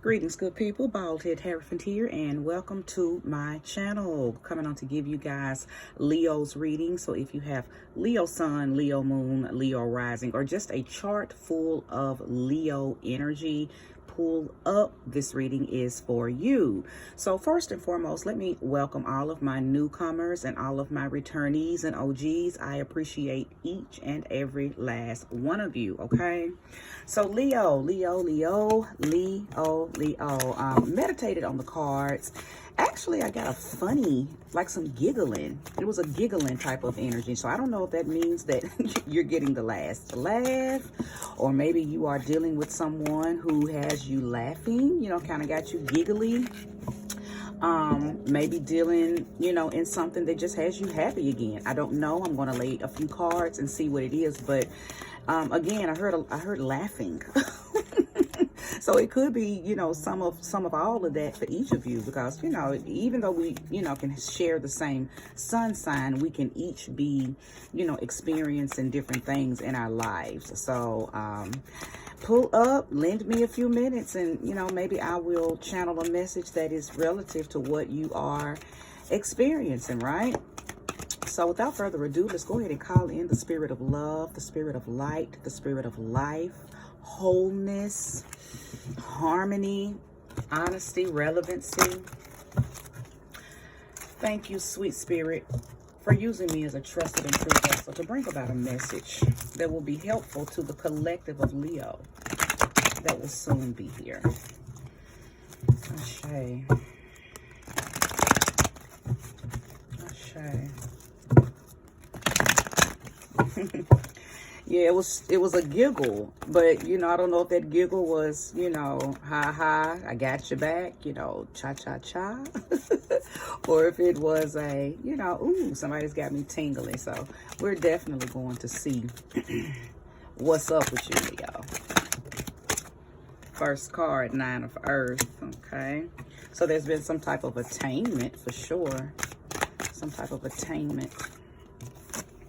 Greetings, good people. Baldhead Hierophant here, and welcome to my channel. Coming on to give you guys Leo's reading. So if you have Leo Sun, Leo Moon, Leo Rising, or just a chart full of Leo energy, pull up. This reading is for you. So first and foremost, let me welcome all of my newcomers and all of my returnees and OGs. I appreciate each and every last one of you, okay? So Leo, meditated on the cards. Actually, I got a funny, like some giggling. It was a giggling type of energy. So I don't know if that means that you're getting the last laugh, or maybe you are dealing with someone who has you laughing, kind of got you giggly. Maybe dealing, in something that just has you happy again. I don't know. I'm going to lay a few cards and see what it is. But again, I heard laughing. So it could be, some of all of that for each of you, because, even though we, can share the same sun sign, we can each be, experiencing different things in our lives. So, pull up, lend me a few minutes, and, maybe I will channel a message that is relative to what you are experiencing, right? So without further ado, let's go ahead and call in the spirit of love, the spirit of light, the spirit of life, wholeness, harmony, honesty, relevancy. Thank you, sweet spirit, for using me as a trusted and true vessel to bring about a message that will be helpful to the collective of Leo that will soon be here. Ashe. Ashe. Yeah, it was a giggle, but I don't know if that giggle was, ha ha, I got your back, cha cha cha, or if it was a, ooh, somebody's got me tingling. So we're definitely going to see what's up with you, Leo. First card, 9 of Earth. Okay, so there's been some type of attainment for sure, some type of attainment.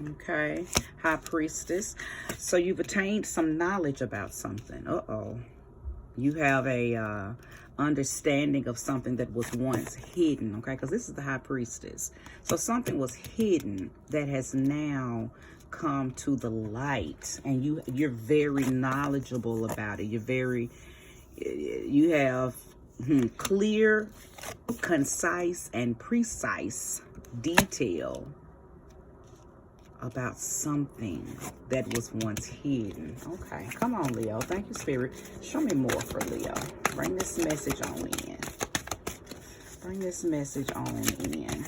Okay, High Priestess. So you've attained some knowledge about something. You have a understanding of something that was once hidden. Okay, because this is the High Priestess. So something was hidden that has now come to the light, and you're very knowledgeable about it. You have clear, concise, and precise detail about something that was once hidden. Okay, come on, Leo. Thank you, Spirit. Show me more for Leo. Bring this message on in. Bring this message on in.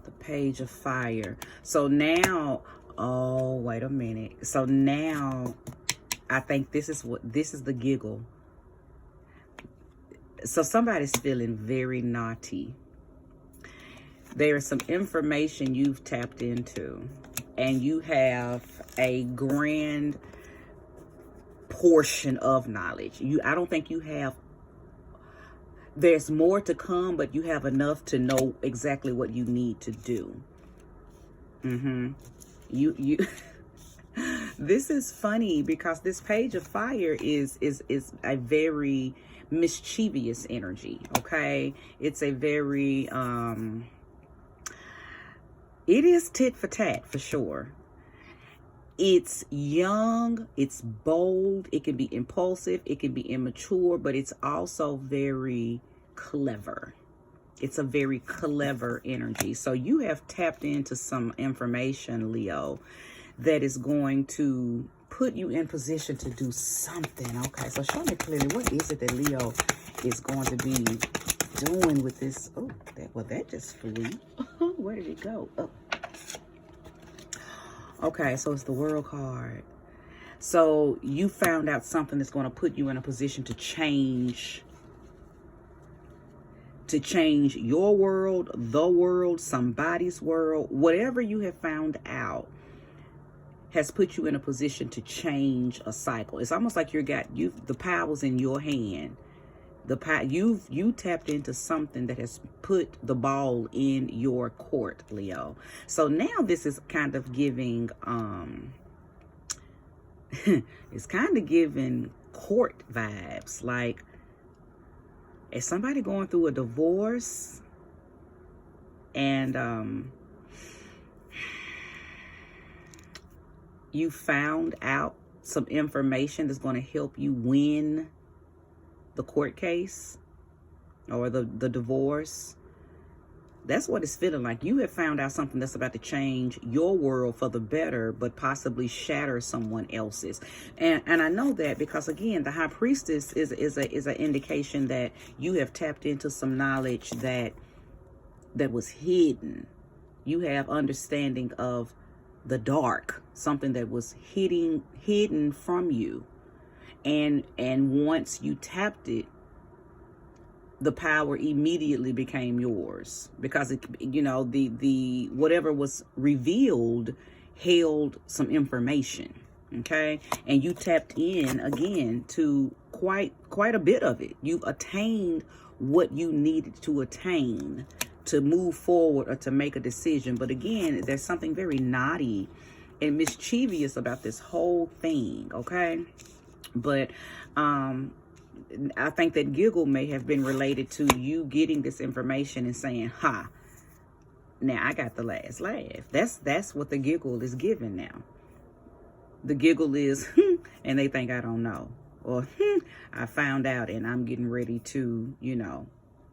The Page of Fire. So now, oh, wait a minute. So now, I think this is the giggle. So somebody's feeling very naughty. There's some information you've tapped into, and you have a grand portion of knowledge. I don't think you have, there's more to come, but you have enough to know exactly what you need to do. This is funny because this Page of Fire is a very mischievous energy, okay? It's a very, it is tit for tat for sure. It's young, it's bold, it can be impulsive, it can be immature, but it's also very clever. It's a very clever energy. So you have tapped into some information, Leo, that is going to put you in position to do something. Okay, so show me clearly, what is it that Leo is going to be doing with this? Oh, that just flew. Where did it go? Oh. Okay, so it's the World card. So you found out something that's going to put you in a position to change your world, the world, somebody's world. Whatever you have found out has put you in a position to change a cycle. It's almost like the power's in your hand. You tapped into something that has put the ball in your court, Leo. So now this is kind of giving it's kind of giving court vibes. Like, is somebody going through a divorce and you found out some information that's going to help you win the court case or the divorce? That's what it's feeling like. You have found out something that's about to change your world for the better, but possibly shatter someone else's. And I know that because, again, the High Priestess is an indication that you have tapped into some knowledge that was hidden. You have understanding of the dark, something that was hidden from you. And once you tapped it, the power immediately became yours, because it, the whatever was revealed held some information. Okay, and you tapped in again to quite a bit of it. You attained what you needed to attain to move forward or to make a decision. But again, there's something very naughty and mischievous about this whole thing. Okay, but I think that giggle may have been related to you getting this information and saying, ha, now I got the last laugh. That's what the giggle is giving now. The giggle is, and they think I don't know. Or, I found out and I'm getting ready to,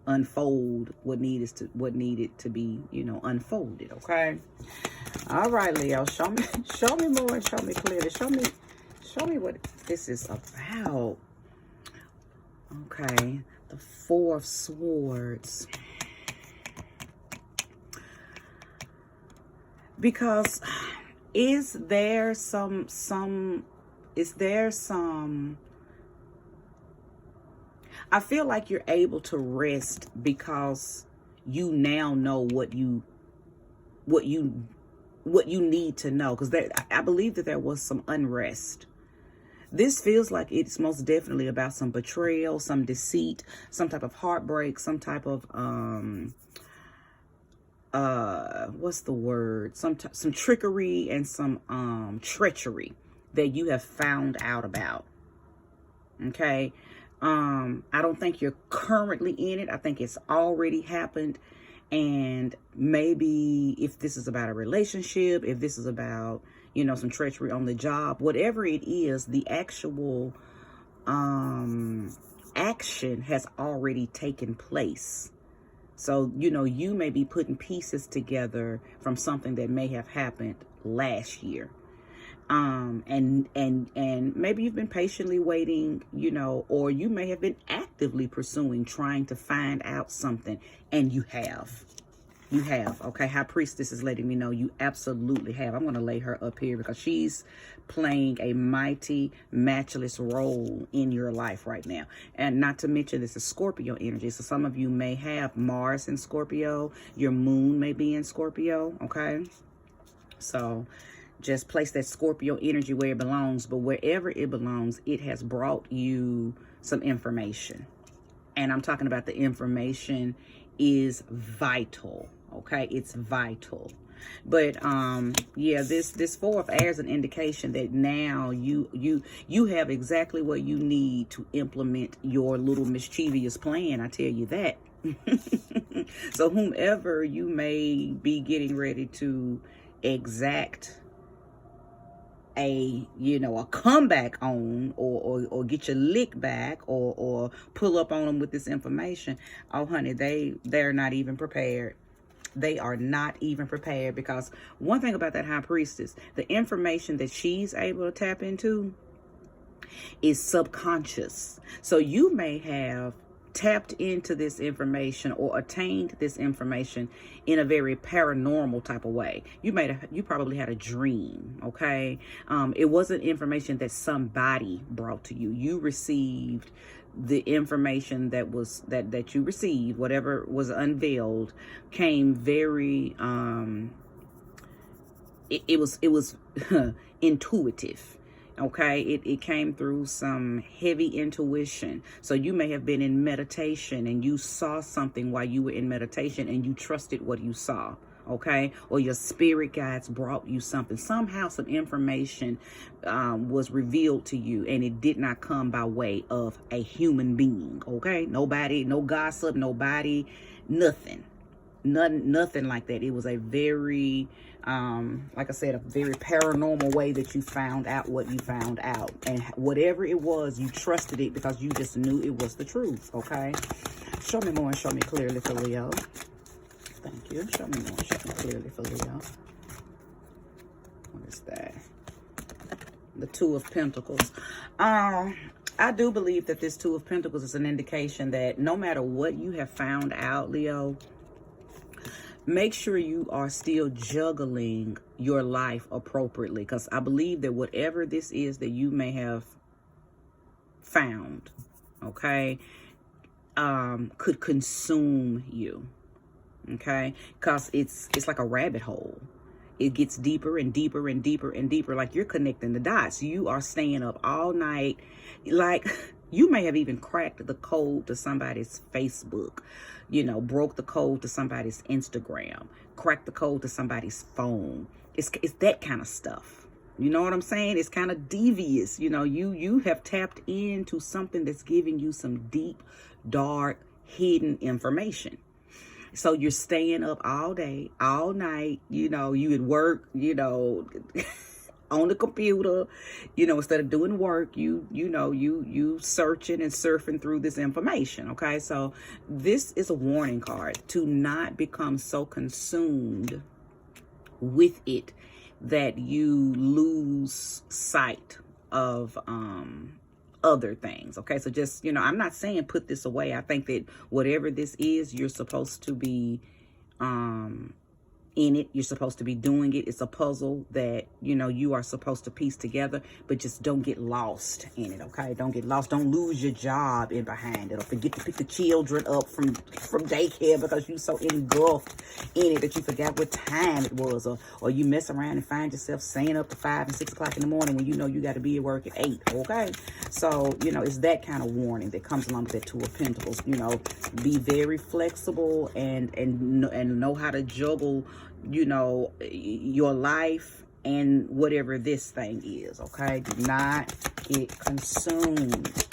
unfold what needed to be, unfolded. Okay. All right, Leo, show me more and show me clearly. Show me what this is about. Okay, the Four of Swords. Because is there some I feel like you're able to rest because you now know what you need to know, because I believe that there was some unrest. This feels like it's most definitely about some betrayal, some deceit, some type of heartbreak, some type of what's the word? Some trickery and some treachery that you have found out about. Okay? I don't think you're currently in it. I think it's already happened. And maybe if this is about a relationship, if this is about, some treachery on the job, whatever it is, the actual action has already taken place. So, you may be putting pieces together from something that may have happened last year. And maybe you've been patiently waiting, or you may have been actively pursuing, trying to find out something, and you have. You have. Okay, High Priestess is letting me know you absolutely have. I'm going to lay her up here because she's playing a mighty, matchless role in your life right now. And not to mention, this is Scorpio energy. So some of you may have Mars in Scorpio. Your moon may be in Scorpio. Okay, so just place that Scorpio energy where it belongs. But wherever it belongs, it has brought you some information. And I'm talking about the information is vital. Okay, it's vital. But yeah, this Four of Air is an indication that now you have exactly what you need to implement your little mischievous plan. I tell you that. So whomever you may be getting ready to exact a comeback on, or get your lick back, or pull up on them with this information, oh honey, they're not even prepared. They are not even prepared, because one thing about that High Priestess, the information that she's able to tap into is subconscious. So you may have tapped into this information or attained this information in a very paranormal type of way. You probably had a dream. Okay, it wasn't information that somebody brought to you. You received the information that you received. Whatever was unveiled came very it was intuitive. Okay, it came through some heavy intuition. So you may have been in meditation and you saw something while you were in meditation and you trusted what you saw. okay? Or your spirit guides brought you something. Somehow some information was revealed to you, and it did not come by way of a human being, okay? Nobody, no gossip, nobody, nothing. Nothing like that. It was a very, like I said, a very paranormal way that you found out what you found out. And whatever it was, you trusted it because you just knew it was the truth, okay? Show me more and show me clearly for Leo. Thank you. Show me more and show me clearly for Leo. What is that? The Two of Pentacles. I do believe that this Two of Pentacles is an indication that no matter what you have found out, Leo, make sure you are still juggling your life appropriately. Because I believe that whatever this is that you may have found, okay, could consume you. Okay, because it's like a rabbit hole. It gets deeper and deeper and deeper and deeper. Like you're connecting the dots. You are staying up all night. Like you may have even cracked the code to somebody's Facebook, you know, broke the code to somebody's Instagram, cracked the code to somebody's phone. It's that kind of stuff. You know what I'm saying? It's kind of devious. You know, you have tapped into something that's giving you some deep, dark, hidden information. So you're staying up all day, all night, you know, you at work, you know, on the computer, you know, instead of doing work, you searching and surfing through this information. Okay. So this is a warning card to not become so consumed with it that you lose sight of, other things. Okay, so just, you know, I'm not saying put this away. I think that whatever this is, you're supposed to be in it. You're supposed to be doing it. It's a puzzle that, you know, you are supposed to piece together, but just don't get lost in it. Okay, don't get lost. Don't lose your job in behind it, or forget to pick the children up from daycare because you're so engulfed in it that you forgot what time it was, or you mess around and find yourself staying up to 5 and 6 o'clock in the morning when you know you got to be at work at 8. Okay, so you know, it's that kind of warning that comes along with that Two of Pentacles. You know, be very flexible and know how to juggle, you know, your life and whatever this thing is. Okay, do not get consumed.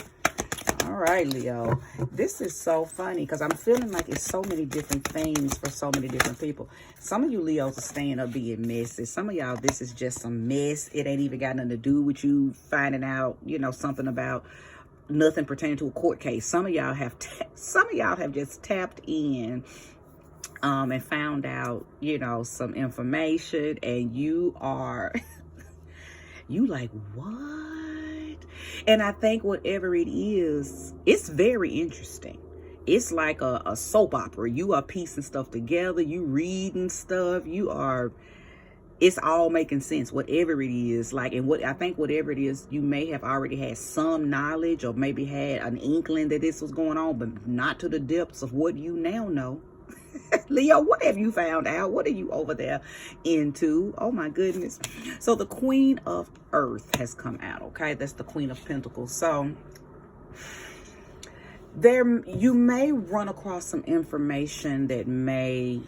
All right, Leo, this is so funny because I'm feeling like it's so many different things for so many different people. Some of you Leos are staying up being messy. Some of y'all, this is just some mess. It ain't even got nothing to do with you finding out, you know, something about nothing pertaining to a court case. Some of y'all have just tapped in and found out, you know, some information, and you are you like, what? And I think whatever it is, it's very interesting. It's like a soap opera. You are piecing stuff together, you reading stuff, it's all making sense, whatever it is. Like, and what I think whatever it is, you may have already had some knowledge or maybe had an inkling that this was going on, but not to the depths of what you now know. Leo, what have you found out? What are you over there into? Oh my goodness. So the Queen of Earth has come out. Okay, that's the Queen of Pentacles. So there, you may run across some information that may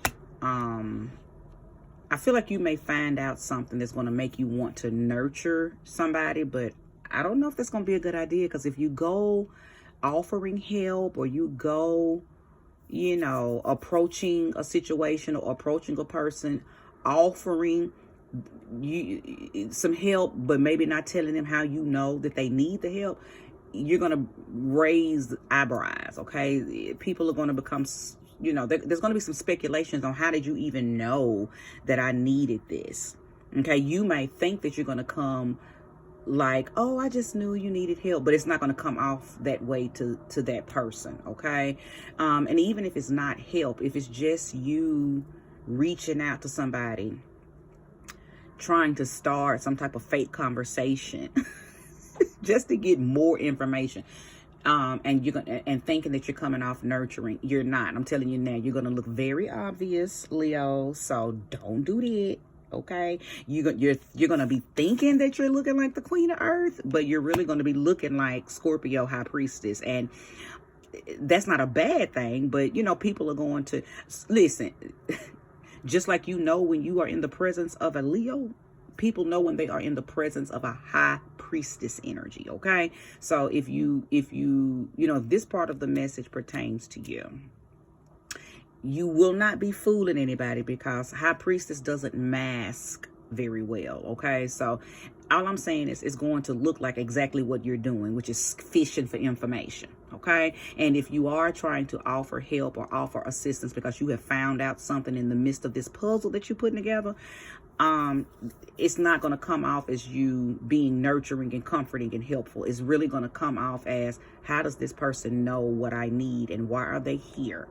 I feel like you may find out something that's going to make you want to nurture somebody, but I don't know if that's going to be a good idea, because if you go offering help, or you go, you know, approaching a situation or approaching a person, offering you some help, but maybe not telling them how you know that they need the help, you're going to raise eyebrows. Okay, people are going to become, you know, there's going to be some speculations on how did you even know that I needed this. Okay, you might think that you're going to come like, oh, I just knew you needed help, but it's not going to come off that way to that person. Okay, and even if it's not help, if it's just you reaching out to somebody, trying to start some type of fake conversation just to get more information, and you're gonna, and thinking that you're coming off nurturing, you're not. I'm telling you now, you're gonna look very obvious, Leo. So don't do that. Okay, you're gonna be thinking that you're looking like the Queen of Earth, but you're really gonna be looking like Scorpio High Priestess, and that's not a bad thing. But you know, people are going to listen. Just like you know when you are in the presence of a Leo, people know when they are in the presence of a high priestess energy, okay? So if this part of the message pertains to you, you will not be fooling anybody, because high priestess doesn't mask very well, okay? So all I'm saying is it's going to look like exactly what you're doing, which is fishing for information, okay? And if you are trying to offer help or offer assistance because you have found out something in the midst of this puzzle that you're putting together, it's not going to come off as you being nurturing and comforting and helpful. It's really going to come off as, how does this person know what I need and why are they here?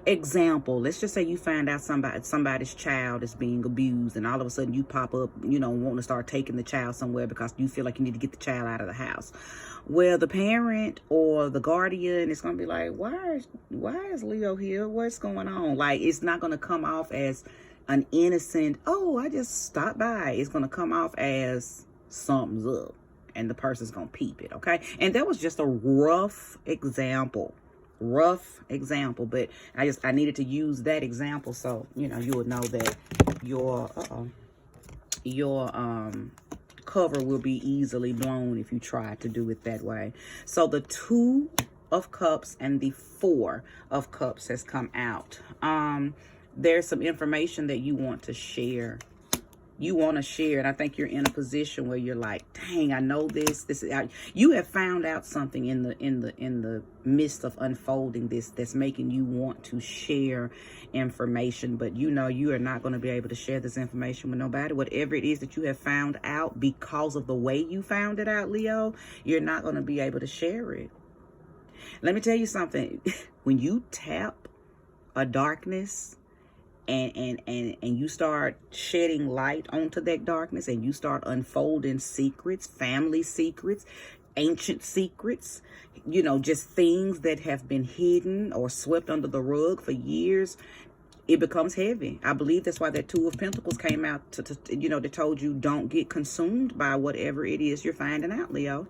Example, let's just say you find out somebody's child is being abused, and all of a sudden you pop up, wanting to start taking the child somewhere because you feel like you need to get the child out of the house. Well, the parent or the guardian is going to be like, why is Leo here? What's going on? Like, it's not going to come off as an innocent, oh, I just stopped by. It's going to come off as something's up, and the person's going to peep it, okay? And that was just a rough example, but I needed to use that example so you would know that your cover will be easily blown if you try to do it that way. So the 2 of Cups and the 4 of Cups has come out. There's some information that you want to share. And I think you're in a position where you're like, dang, I know this is you have found out something in the midst of unfolding this that's making you want to share information, but you are not going to be able to share this information with nobody. Whatever it is that you have found out, because of the way you found it out, Leo, you're not going to be able to share it. Let me tell you something. When you tap a darkness and you start shedding light onto that darkness, and you start unfolding secrets, family secrets, ancient secrets, just things that have been hidden or swept under the rug for years, it becomes heavy. I believe that's why that 2 of Pentacles came out to that told you, don't get consumed by whatever it is you're finding out, Leo.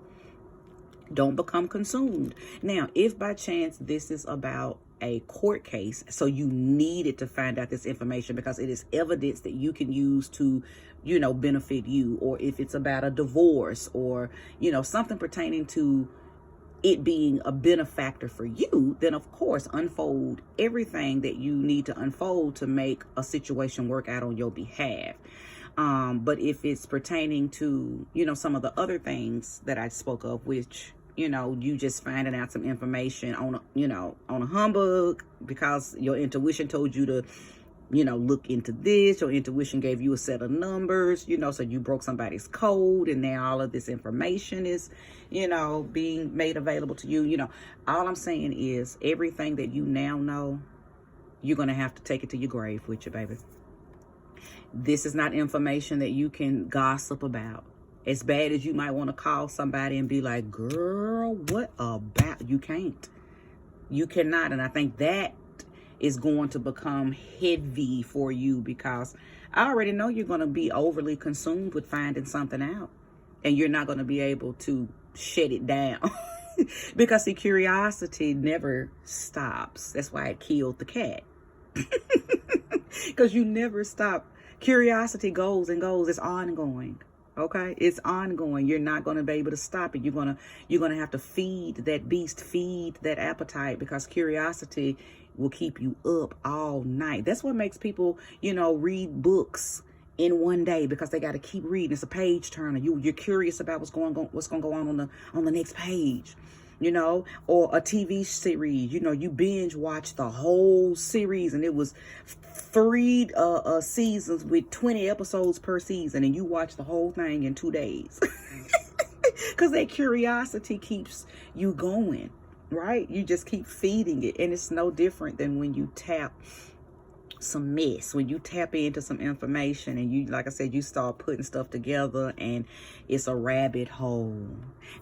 Don't become consumed. Now, if by chance this is about a court case, so you needed to find out this information because it is evidence that you can use to, benefit you, or if it's about a divorce or, something pertaining to it being a benefactor for you, then of course unfold everything that you need to unfold to make a situation work out on your behalf. But if it's pertaining to, some of the other things that I spoke of, which you just finding out some information on a humbug because your intuition told you to, look into this. Your intuition gave you a set of numbers, so you broke somebody's code, and now all of this information is, being made available to you. All I'm saying is everything that you now know, you're going to have to take it to your grave with you, baby. This is not information that you can gossip about. As bad as you might want to call somebody and be like, girl, what about? You can't. You cannot. And I think that is going to become heavy for you, because I already know you're going to be overly consumed with finding something out, and you're not going to be able to shut it down because the curiosity never stops. That's why it killed the cat. Because you never stop. Curiosity goes and goes. It's ongoing. Okay, it's ongoing. You're not going to be able to stop it. You're gonna have to feed that beast, feed that appetite, because curiosity will keep you up all night. That's what makes people, read books in one day, because they got to keep reading. It's a page turner. You're curious about what's going to go on the next page. Or a TV series, you binge watch the whole series, and it was 3 seasons with 20 episodes per season, and you watch the whole thing in 2 days. Because that curiosity keeps you going, right? You just keep feeding it, and it's no different than when you tap some mess, when you tap into some information and you, like I said, you start putting stuff together and it's a rabbit hole.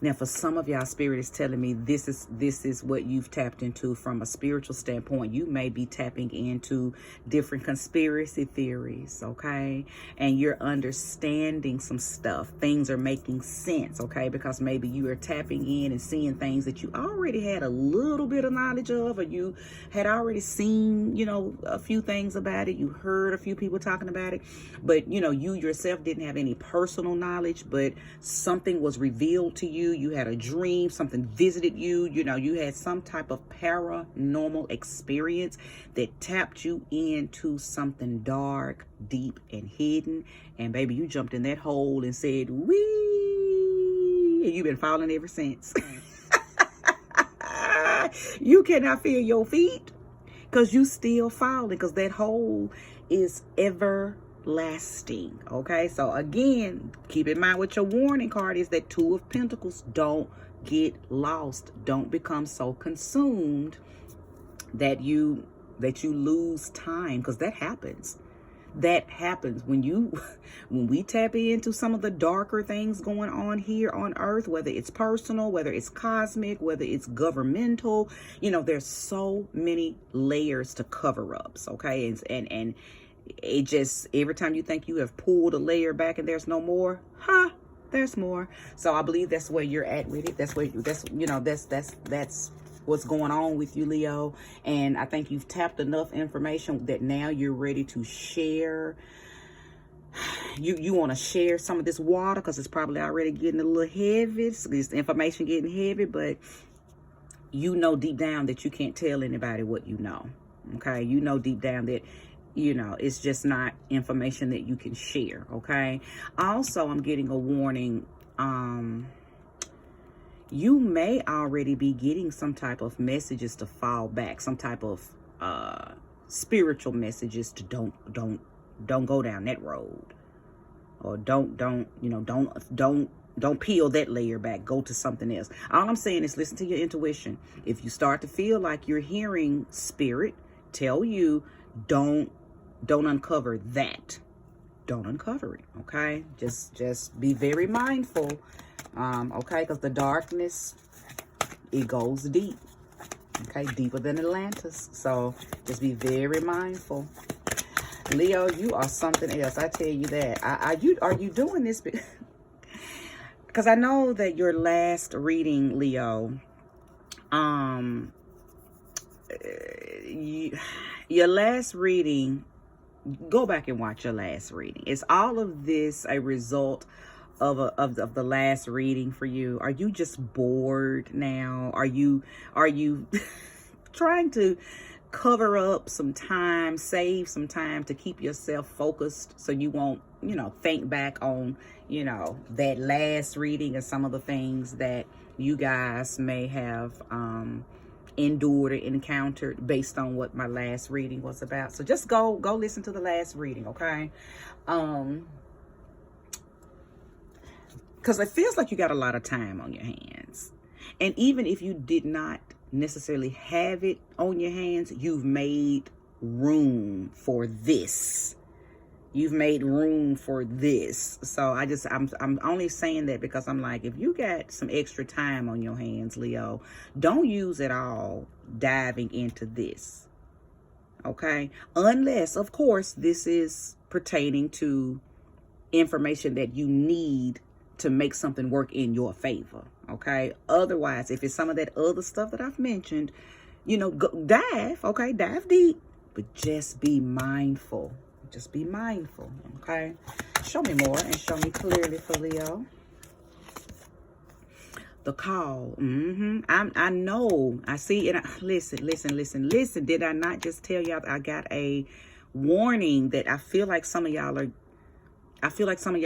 Now, for some of y'all, Spirit is telling me this is what you've tapped into from a spiritual standpoint. You may be tapping into different conspiracy theories, okay? And you're understanding some stuff. Things are making sense, okay? Because maybe you are tapping in and seeing things that you already had a little bit of knowledge of, or you had already seen, a few things things about it. You heard a few people talking about it, but you know, you yourself didn't have any personal knowledge, but something was revealed to you. You had a dream, something visited you. You know, you had some type of paranormal experience that tapped you into something dark, deep, and hidden. And baby, you jumped in that hole and said, wee, and you've been falling ever since. You cannot feel your feet because you still falling, because that hole is everlasting. Okay, so again, keep in mind what your warning card is, that Two of Pentacles. Don't get lost. Don't become so consumed that you lose time, because that happens. That happens when we tap into some of the darker things going on here on earth, whether it's personal, whether it's cosmic, whether it's governmental. You know, there's so many layers to cover-ups, okay? And it just, every time you think you have pulled a layer back and there's no more, there's more. So I believe that's where you're at with it. That's what's going on with you, Leo. And I think you've tapped enough information that now you're ready to share. You want to share some of this water, because it's probably already getting a little heavy. This information getting heavy, but you know deep down that you can't tell anybody what you know. Okay, you know deep down that, you know, it's just not information that you can share. Okay. Also, I'm getting a warning. You may already be getting some type of messages to fall back, some type of spiritual messages to don't go down that road, or don't peel that layer back. Go to something else. All I'm saying is listen to your intuition. If you start to feel like you're hearing spirit tell you don't uncover that, don't uncover it. Okay, just be very mindful. Okay, because the darkness, it goes deep. Okay, deeper than Atlantis. So just be very mindful. Leo, you are something else. I tell you that. Are you doing this? Because I know that your last reading, Leo, your last reading, go back and watch your last reading. Is all of this a result of the last reading for you? Are you just bored now? Are you trying to cover up some time, save some time to keep yourself focused so you won't, you know, think back on, you know, that last reading and some of the things that you guys may have endured or encountered based on what my last reading was about? So just go listen to the last reading, okay? Because it feels like you got a lot of time on your hands. And even if you did not necessarily have it on your hands, you've made room for this. You've made room for this. So I'm only saying that because I'm like, if you got some extra time on your hands, Leo, don't use it all diving into this. Okay? Unless, of course, this is pertaining to information that you need to make something work in your favor. Okay, otherwise, if it's some of that other stuff that I've mentioned, you know, dive deep, but just be mindful. Just be mindful. Okay, show me more and show me clearly for Leo. The call. I know. I see it. Listen. Did I not just tell y'all I got a warning that I feel like some of y'all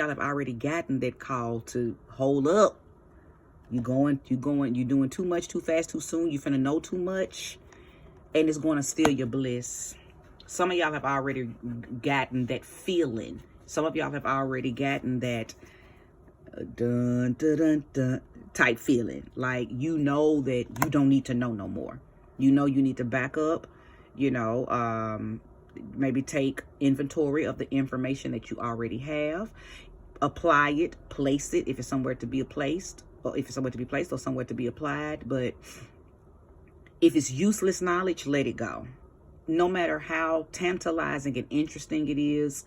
have already gotten that call to hold up. You're doing too much, too fast, too soon. You're finna know too much, and it's going to steal your bliss. Some of y'all have already gotten that feeling. Some of y'all have already gotten that dun dun dun dun type feeling. Like, you know that you don't need to know no more. You know you need to back up. You know, maybe take inventory of the information that you already have, apply it, place it if it's somewhere to be placed, or if it's somewhere to be placed or somewhere to be applied. But if it's useless knowledge, let it go. No matter how tantalizing and interesting it is,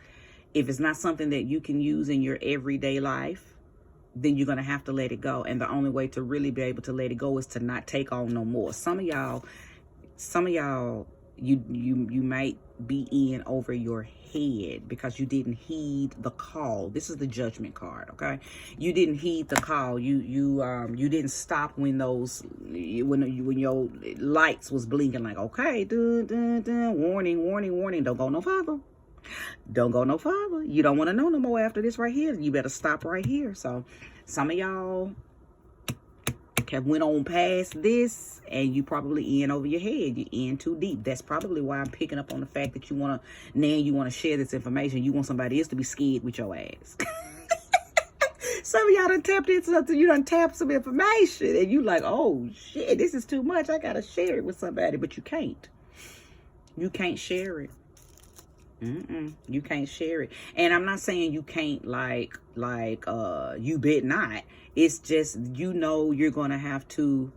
if it's not something that you can use in your everyday life, then you're going to have to let it go. And the only way to really be able to let it go is to not take on no more. Some of y'all You might be in over your head because you didn't heed the call. This is the Judgment card, okay? You didn't heed the call. You didn't stop when when your lights was blinking, like, okay, dun, dun, dun, warning, warning, warning, don't go no further. Don't go no further. You don't want to know no more after this right here. You better stop right here. So some of y'all have went on past this, and you probably in over your head. You're in too deep. That's probably why I'm picking up on the fact that you want to share this information. You want somebody else to be scared with your ass. Some of y'all done tapped into something. You done tapped some information, and you like, oh shit, this is too much. I gotta share it with somebody, but you can't. You can't share it. You can't share it. And I'm not saying you can't, you bet not. It's just, you're gonna have to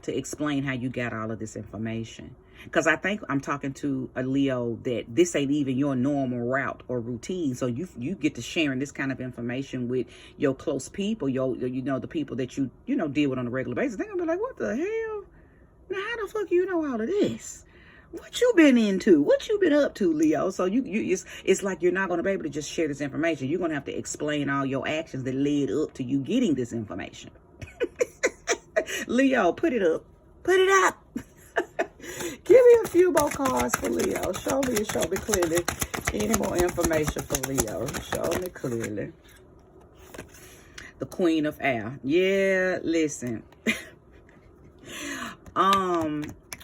explain how you got all of this information. Because I think I'm talking to a Leo that this ain't even your normal route or routine. So you get to sharing this kind of information with your close people, the people that you deal with on a regular basis. They're gonna be like, what the hell? Now how the fuck you know all of this? What you been into? What you been up to, Leo? So it's like you're not going to be able to just share this information. You're going to have to explain all your actions that led up to you getting this information. Leo, put it up. Put it up. Give me a few more cards for Leo. Show me clearly. Any more information for Leo? Show me clearly. The Queen of Air. Yeah, listen.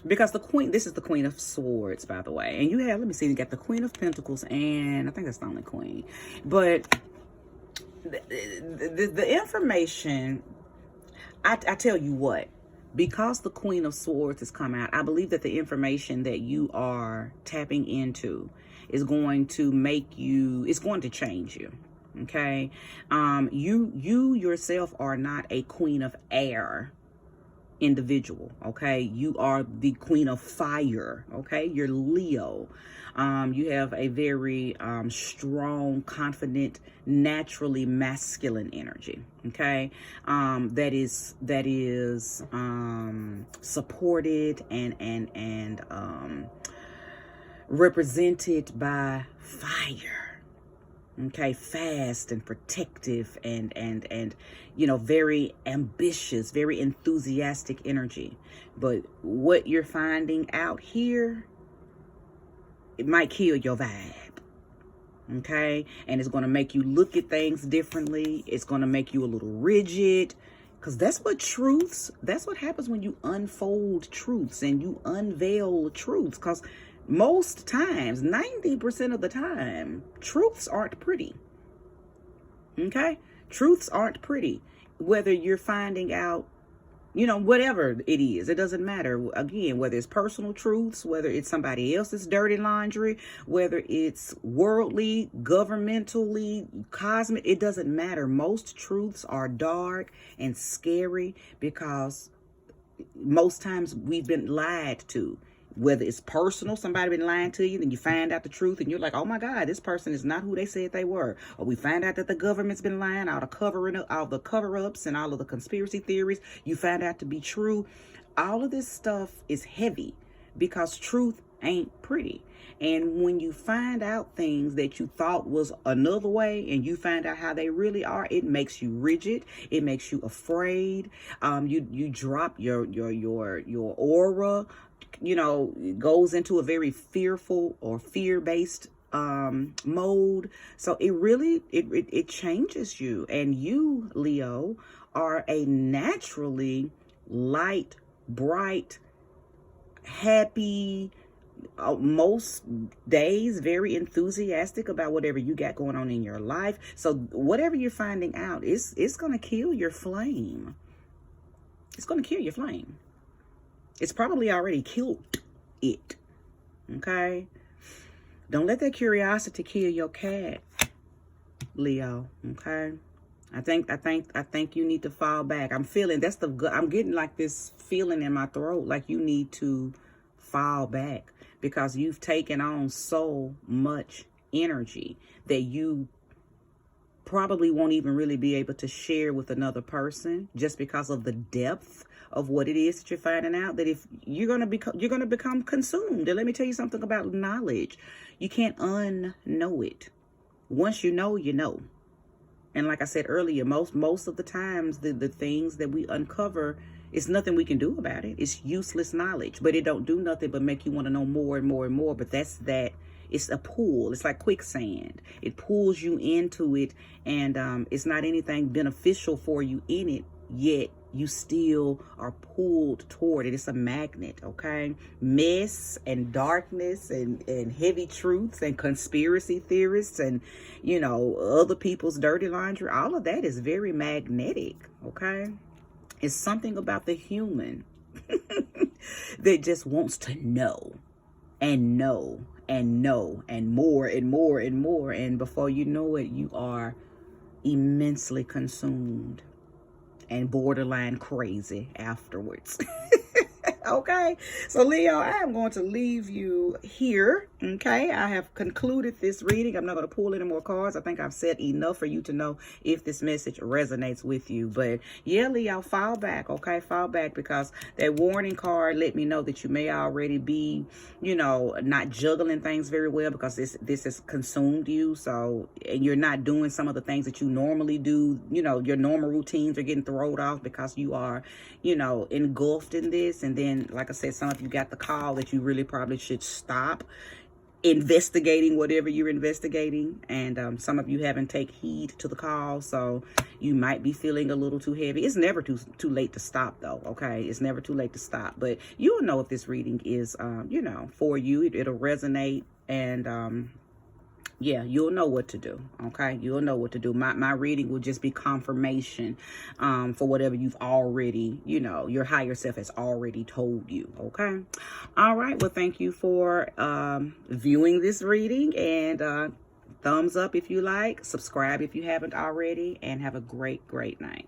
Because this is the Queen of Swords, by the way. And let me see, you got the Queen of Pentacles, and I think that's the only queen. But the information, I tell you what, because the Queen of Swords has come out, I believe that the information that you are tapping into is going to it's going to change you. Okay? You yourself are not a Queen of Air individual. Okay, you are the Queen of Fire. Okay, you're Leo. You have a very strong, confident, naturally masculine energy. Okay, that is supported and represented by fire. Okay, fast and protective and very ambitious, very enthusiastic energy. But what you're finding out here, it might kill your vibe. Okay, and it's going to make you look at things differently. It's going to make you a little rigid, because that's what happens when you unfold truths and you unveil truths. Because most times, 90% of the time, truths aren't pretty. Okay? Truths aren't pretty. Whether you're finding out, whatever it is, it doesn't matter. Again, whether it's personal truths, whether it's somebody else's dirty laundry, whether it's worldly, governmentally, cosmic, it doesn't matter. Most truths are dark and scary because most times we've been lied to. Whether it's personal, somebody been lying to you, then you find out the truth and you're like, oh my God, this person is not who they said they were. Or we find out that the government's been lying, all the cover-ups and all of the conspiracy theories, you find out to be true. All of this stuff is heavy because truth ain't pretty. And when you find out things that you thought was another way and you find out how they really are, it makes you rigid. It makes you afraid. You drop your aura. Goes into a very fearful or fear-based mode. So it really it changes you. And you, Leo, are a naturally light, bright, happy, most days very enthusiastic about whatever you got going on in your life. So whatever you're finding out, it's going to kill your flame. It's going to kill your flame. It's probably already killed it. Okay? Don't let that curiosity kill your cat, Leo. Okay? I think you need to fall back. I'm getting like this feeling in my throat, like you need to fall back because you've taken on so much energy that you probably won't even really be able to share with another person, just because of the depth of what it is that you're finding out. That if you're gonna become consumed. And let me tell you something about knowledge. You can't unknow it. Once you know, you know. And like I said earlier, most of the times the things that we uncover, it's nothing we can do about it. It's useless knowledge, but it don't do nothing but make you want to know more and more and more. But that's that. It's a pull. It's like quicksand. It pulls you into it, and it's not anything beneficial for you in it, yet you still are pulled toward it. It's a magnet, okay? Mess and darkness and heavy truths and conspiracy theorists and, you know, other people's dirty laundry, all of that is very magnetic, okay? It's something about the human that just wants to know and know and know and more and more and more. And before you know it, you are immensely consumed and borderline crazy afterwards. Okay, so Leo, I am going to leave you here. Okay, I have concluded this reading. I'm not going to pull any more cards. I think I've said enough for you to know if this message resonates with you. But yeah, Leo, fall back. Okay, fall back, because that warning card let me know that you may already be, you know, not juggling things very well, because this has consumed you. So, and you're not doing some of the things that you normally do. You know, your normal routines are getting thrown off because you are, you know, engulfed in this. And then, like I said, some of you got the call that you really probably should stop investigating whatever you're investigating, and some of you haven't take heed to the call, so you might be feeling a little too heavy. It's never too late to stop, though. Okay, it's never too late to stop, but you'll know if this reading is you know, for you. It'll resonate, and yeah, you'll know what to do. Okay, you'll know what to do. My reading will just be confirmation for whatever you've already, you know, your higher self has already told you. Okay, all right, well, thank you for viewing this reading, and thumbs up if you like, subscribe if you haven't already, and have a great night.